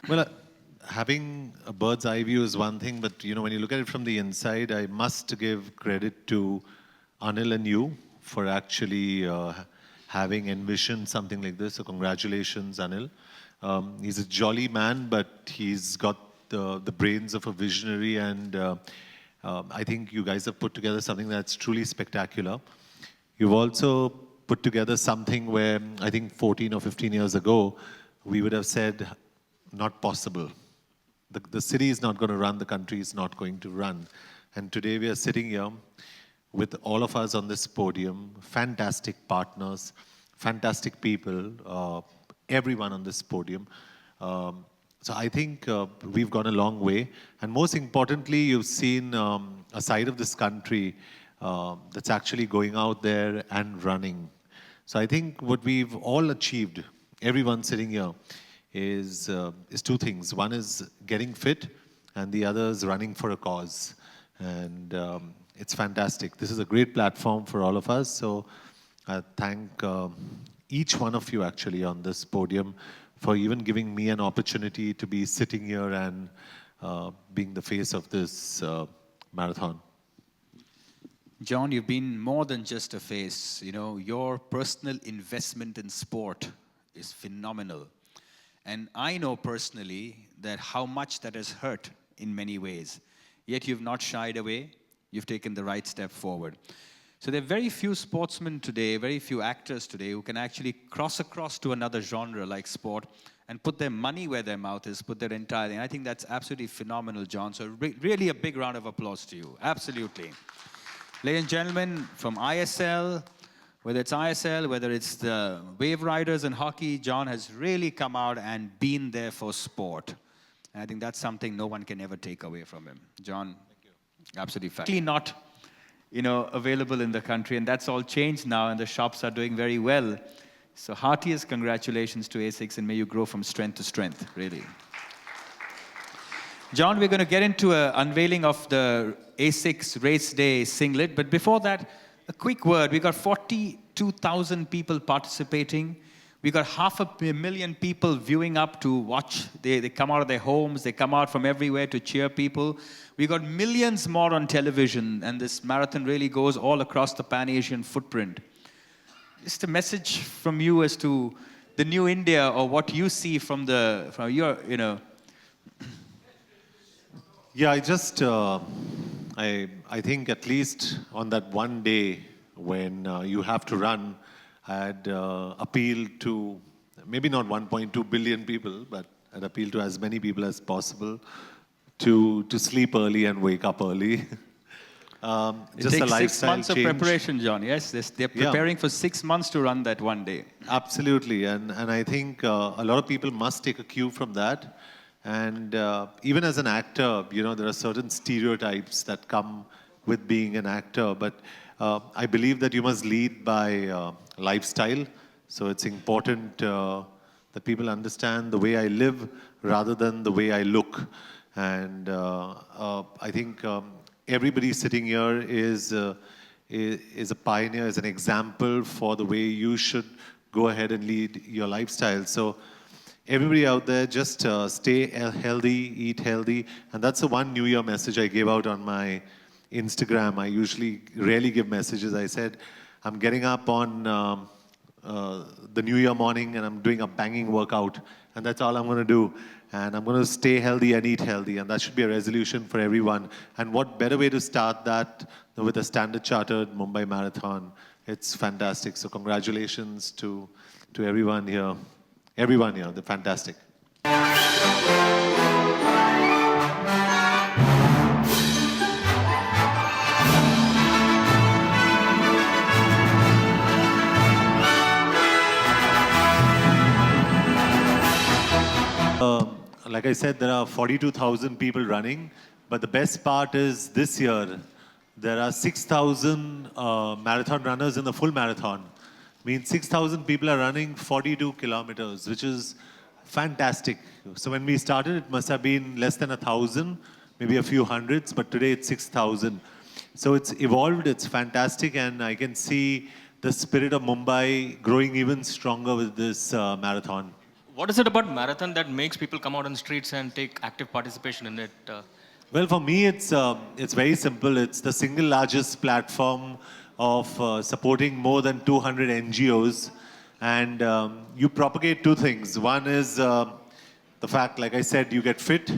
Well, having a bird's eye view is one thing, but when you look at it from the inside, I must give credit to Anil and you for actually having envisioned something like this. So congratulations, Anil. He's a jolly man, but he's got the brains of a visionary, and I think you guys have put together something that's truly spectacular. You've also put together something where I think 14 or 15 years ago, we would have said, not possible. The city is not going to run, the country is not going to run. And today we are sitting here with all of us on this podium, fantastic partners, fantastic people, everyone on this podium. So I think we've gone a long way. And most importantly, you've seen a side of this country that's actually going out there and running. So I think what we've all achieved, everyone sitting here, is two things. One is getting fit, and the other is running for a cause. And it's fantastic. This is a great platform for all of us. So I thank each one of you actually on this podium for even giving me an opportunity to be sitting here and being the face of this marathon. John, you've been more than just a face. Your personal investment in sport is phenomenal. And I know personally that how much that has hurt in many ways. Yet you've not shied away. You've taken the right step forward. So there are very few sportsmen today, very few actors today who can actually cross across to another genre like sport and put their money where their mouth is, put their entire thing. I think that's absolutely phenomenal, John. So really a big round of applause to you. Absolutely. Ladies and gentlemen, from ISL, whether it's ISL, whether it's the Wave Riders in hockey, John has really come out and been there for sport. And I think that's something no one can ever take away from him. John, thank you. Absolutely fabulous. Not, available in the country, and that's all changed now, and the shops are doing very well. So heartiest congratulations to ASICS, and may you grow from strength to strength, really. John, we're going to get into an unveiling of the ASICS Race Day singlet, but before that, a quick word. We got 42,000 people participating. We got 500,000 people viewing up to watch. They come out of their homes. They come out from everywhere to cheer people. We got millions more on television, and this marathon really goes all across the Pan-Asian footprint. Just a message from you as to the new India, or what you see from your. Yeah, I think at least on that one day when you have to run, I'd appeal to maybe not 1.2 billion people, but I'd appeal to as many people as possible to sleep early and wake up early. It takes a lifestyle 6 months change. Of preparation, John. Yes, they're preparing for 6 months to run that one day. Absolutely, and I think a lot of people must take a cue from that. And even as an actor, there are certain stereotypes that come with being an actor. But I believe that you must lead by lifestyle. So it's important that people understand the way I live rather than the way I look. And I think everybody sitting here is a pioneer, is an example for the way you should go ahead and lead your lifestyle. So everybody out there, just stay healthy, eat healthy. And that's the one New Year message I gave out on my Instagram. I usually rarely give messages. I said, I'm getting up on the New Year morning and I'm doing a banging workout. And that's all I'm going to do. And I'm going to stay healthy and eat healthy. And that should be a resolution for everyone. And what better way to start that than with a Standard Chartered Mumbai Marathon. It's fantastic. So congratulations to everyone here. Everyone here, they're fantastic. Like I said, there are 42,000 people running, but the best part is this year, there are 6,000 marathon runners in the full marathon. Means 6,000 people are running 42 kilometers, which is fantastic. So when we started, it must have been less than 1,000, maybe a few hundreds, but today it's 6,000. So it's evolved, it's fantastic, and I can see the spirit of Mumbai growing even stronger with this marathon. What is it about marathon that makes people come out on the streets and take active participation in it? Well, for me, it's very simple. It's the single largest platform of supporting more than 200 NGOs, and you propagate two things. One is the fact, like I said, you get fit,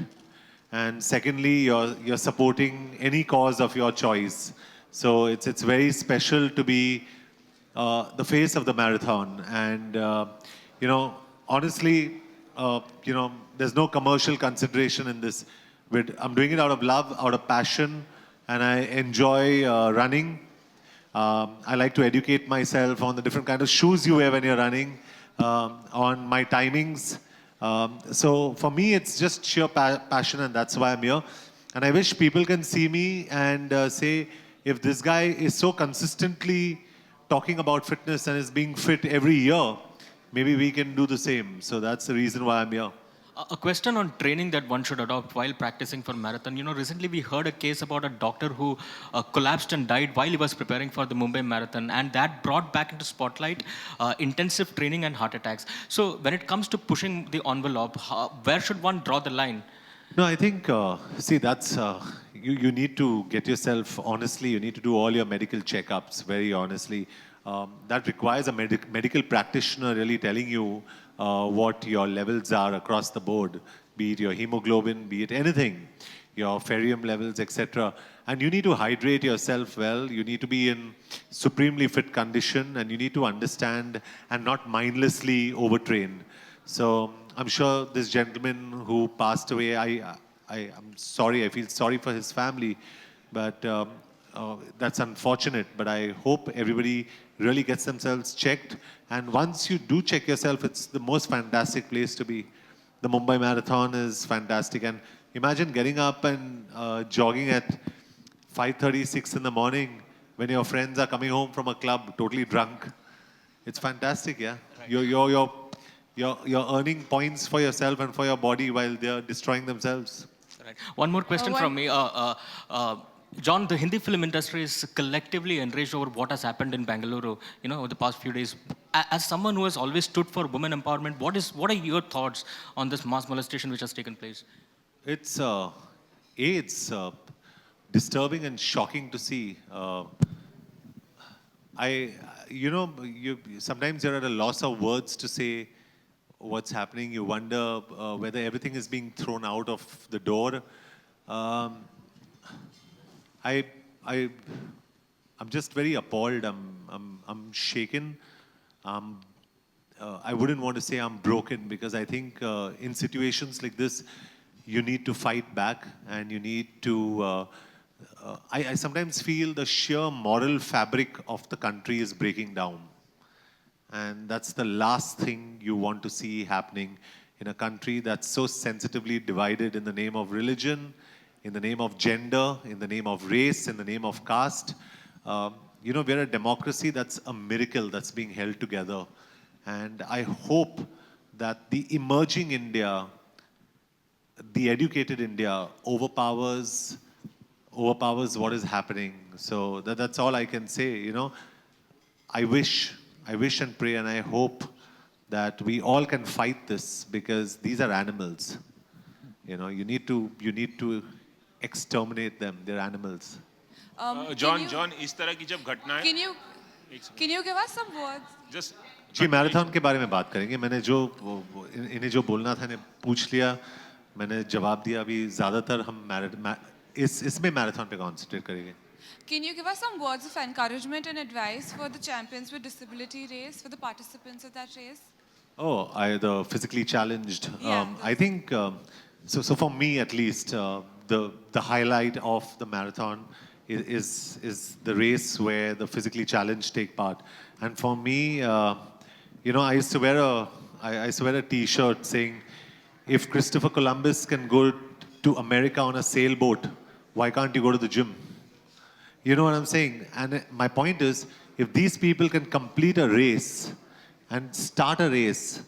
and secondly, you're supporting any cause of your choice. So it's very special to be the face of the marathon, and you know, honestly, there's no commercial consideration in this. I'm doing it out of love, out of passion, and I enjoy running. I like to educate myself on the different kind of shoes you wear when you're running, on my timings. So for me, it's just sheer passion, and that's why I'm here. And I wish people can see me and say, if this guy is so consistently talking about fitness and is being fit every year, maybe we can do the same. So that's the reason why I'm here. A question on training that one should adopt while practicing for marathon. You know, recently we heard a case about a doctor who collapsed and died while he was preparing for the Mumbai Marathon, and that brought back into spotlight intensive training and heart attacks. So when it comes to pushing the envelope, where should one draw the line? No, I think, see, that's, you need to get yourself, honestly, you need to do all your medical checkups, very honestly. That requires a medical practitioner really telling you what your levels are across the board, be it your hemoglobin, be it anything, your ferrium levels, etc. And you need to hydrate yourself well, you need to be in supremely fit condition, and you need to understand and not mindlessly overtrain. So I'm sure this gentleman who passed away, I'm sorry, I feel sorry for his family, but that's unfortunate. But I hope everybody really gets themselves checked. And once you do check yourself, it's the most fantastic place to be. The Mumbai Marathon is fantastic. And imagine getting up and jogging at 5:36 in the morning when your friends are coming home from a club totally drunk. It's fantastic, yeah. Right. You're earning points for yourself and for your body while they're destroying themselves. Right. One more question from me. John, the Hindi film industry is collectively enraged over what has happened in Bangalore, you know, over the past few days. As someone who has always stood for women empowerment, what are your thoughts on this mass molestation which has taken place? It's disturbing and shocking to see. Sometimes you're at a loss of words to say what's happening. You wonder whether everything is being thrown out of the door. I'm just very appalled. I'm shaken. I wouldn't want to say I'm broken, because I think in situations like this, you need to fight back, and you need to. I sometimes feel the sheer moral fabric of the country is breaking down. And that's the last thing you want to see happening in a country that's so sensitively divided in the name of religion, in the name of gender, in the name of race, in the name of caste. We're a democracy that's a miracle that's being held together. And I hope that the emerging India, the educated India, overpowers what is happening. So that's all I can say. I wish and pray, and I hope that we all can fight this, because these are animals. You need to exterminate them. They're animals. John, इस तरह की जब घटनाएं Can you give us some words? just ji, marathon के बारे में बात करेंगे. मैंने इन्हें जो बोलना था, इन्हें पूछ लिया, मैंने जवाब दिया. अभी ज़्यादातर हम इसमें मैराथन पे कॉन्सेंट्रेट करेंगे. Can you give us some words of encouragement and advice for the Champions with Disability race, for the participants of that race? Oh, the physically challenged. Yeah, I think, so for me at least, the highlight of the marathon is the race where the physically challenged take part. And for me, I used to wear a T-shirt saying, if Christopher Columbus can go to America on a sailboat, why can't you go to the gym? You know what I'm saying? And my point is, if these people can complete a race and start a race,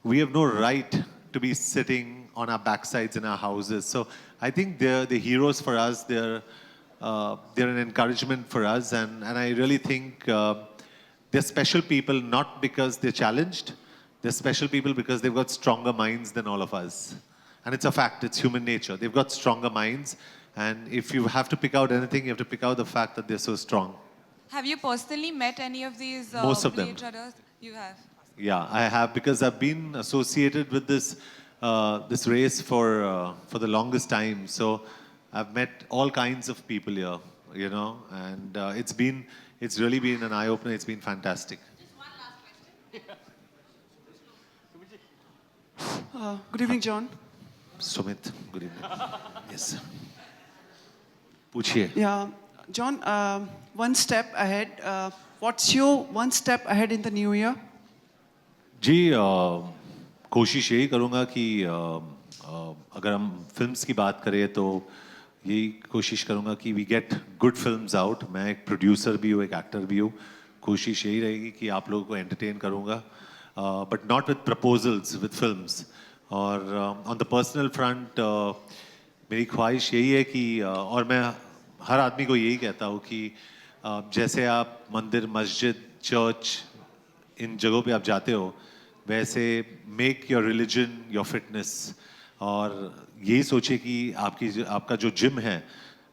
we have no right to be sitting on our backsides in our houses. So I think they're the heroes for us. They're an encouragement for us. And I really think they're special people not because they're challenged. They're special people because they've got stronger minds than all of us. And it's a fact, it's human nature. They've got stronger minds. And if you have to pick out anything, you have to pick out the fact that they're so strong. Have you personally met any of these Most of them. Blade Runners? You have. Yeah, I have, because I've been associated with this this race for the longest time. So I've met all kinds of people here, you know, and it's really been an eye opener. It's been fantastic. Good evening, John. Sumit, good evening. Yes. पूछिए. Yeah, John, one step ahead. What's your one step ahead in the new year? जी कोशिश यही करूँगा कि अगर हम films की बात करें तो यही कोशिश करूँगा कि we get good films out. मैं एक प्रोड्यूसर भी हूँ, एक एक्टर भी हूँ. कोशिश यही रहेगी कि आप लोगों को एंटरटेन करूँगा, but not with proposals, with films. और ऑन द पर्सनल फ्रंट मेरी ख्वाहिश यही है कि और मैं हर आदमी को यही कहता हूँ कि जैसे आप मंदिर, मस्जिद, चर्च, इन जगहों पे आप जाते हो, वैसे make your religion your fitness. और यही सोचिए कि आपका जो जिम है,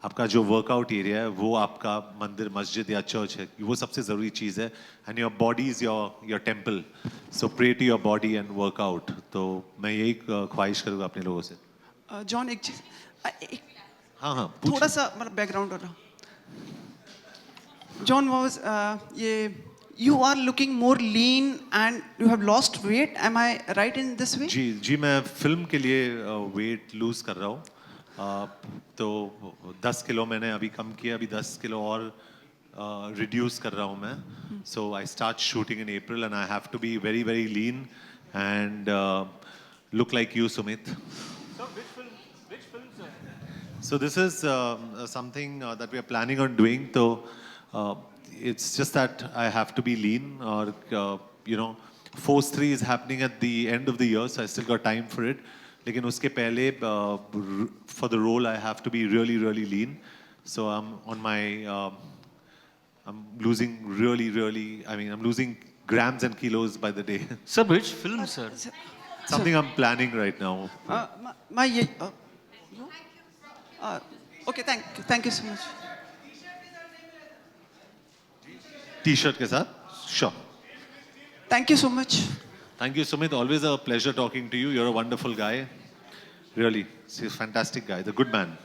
आपका जो वर्कआउट एरिया है, वो आपका मंदिर, मस्जिद या चर्च है. वो सबसे ज़रूरी चीज़ है. And your body is your temple. So pray to your body and work out. तो मैं यही ख्वाहिश करूँगा अपने लोगों से. जॉन, एक चीज, हाँ हाँ, थोड़ा सा मतलब बैकग्राउंड वाला. John was you are looking more lean and you have lost weight. Am I right in this way? जी मैं फिल्म के लिए वेट लूज कर रहा हूँ. तो 10 किलो मैंने अभी कम किया, अभी 10 किलो और रिड्यूस कर रहा हूँ मैं. So I start shooting in April and I have to be very very lean and look like you, Sumit. So this is something that we are planning on doing. So it's just that I have to be lean, or you know, Force 3 is happening at the end of the year, so I still got time for it. लेकिन उसके पहले for the role I have to be really really lean. So I'm losing I'm losing grams and kilos by the day. Sir, which film, sir? Something I'm planning right now. Okay, thank you so much. T-shirt के साथ, sure. Thank you so much. Thank you, Sumit. Always a pleasure talking to you. You're a wonderful guy. Really, he's a fantastic guy, the good man.